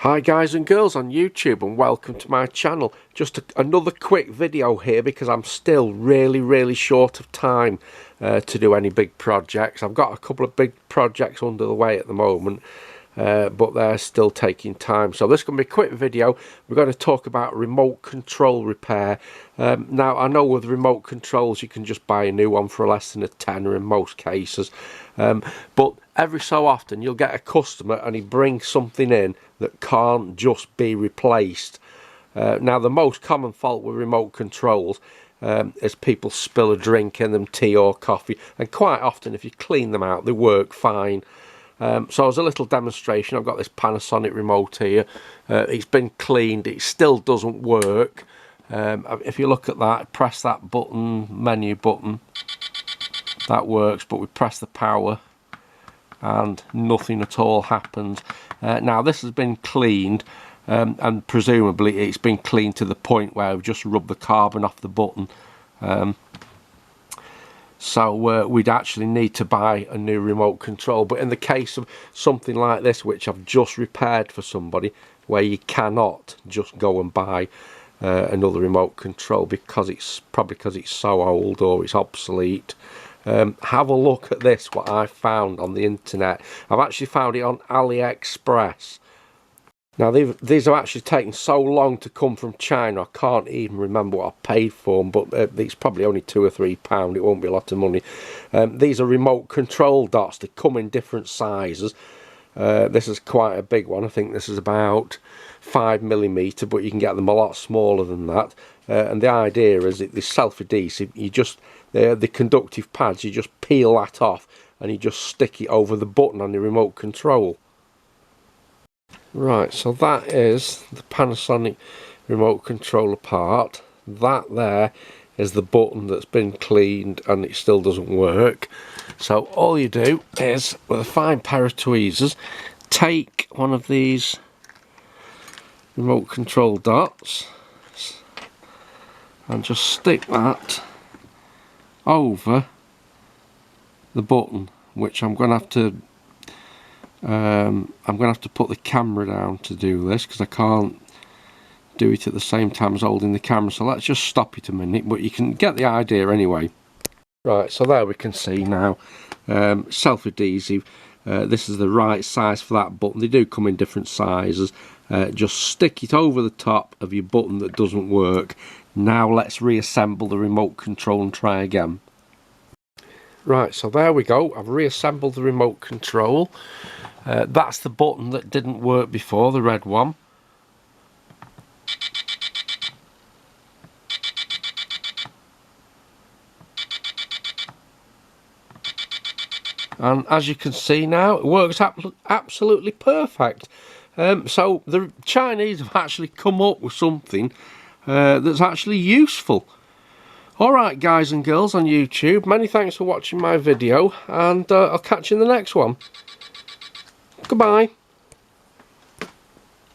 Hi guys and girls on YouTube, and welcome to my channel. Just another quick video here because I'm still really short of time to do any big projects. I've got a couple of big projects under the way at the moment, but they're still taking time. So this is going to be a quick video. We're going to talk about remote control repair. Now I know with remote controls you can just buy a new one for less than a tenner in most cases, but every so often you'll get a customer and he brings something in that can't just be replaced. Now the most common fault with remote controls is people spill a drink in them, tea or coffee, and quite often if you clean them out they work fine. So as a little demonstration, I've got this Panasonic remote here. It's been cleaned, it still doesn't work. If you look at that, press that button, menu button, that works, but we press the power and nothing at all happens. Now this has been cleaned, and presumably it's been cleaned to the point where we've just rubbed the carbon off the button. So we'd actually need to buy a new remote control. But in the case of something like this, which I've just repaired for somebody, where you cannot just go and buy another remote control because it's so old or it's obsolete, have a look at this, what I found on the internet. I've actually found it on AliExpress. Now these are actually taken so long to come from China, I can't even remember what I paid for them, but it's probably only £2 or £3, it won't be a lot of money. These are remote control dots. They come in different sizes. This is quite a big one. I think this is about 5mm, but you can get them a lot smaller than that. And the idea is that they're self-adhesive. You just, the conductive pads, you just peel that off and you just stick it over the button on the remote control. Right, so that is the Panasonic remote controller part. That there is the button that's been cleaned and it still doesn't work. So all you do is, with a fine pair of tweezers, take one of these remote control dots and just stick that over the button, which I'm going to have to put the camera down to do this because I can't do it at the same time as holding the camera. So let's just stop it a minute, but you can get the idea anyway. Right, so there we can see now, self-adhesive. This is the right size for that button. They do come in different sizes. Just stick it over the top of your button that doesn't work. Now let's reassemble the remote control and try again. Right, so there we go. I've reassembled the remote control. That's the button that didn't work before, the red one. And as you can see now, it works absolutely perfect. So the Chinese have actually come up with something that's actually useful. Alright guys and girls on YouTube, many thanks for watching my video, and I'll catch you in the next one. Goodbye.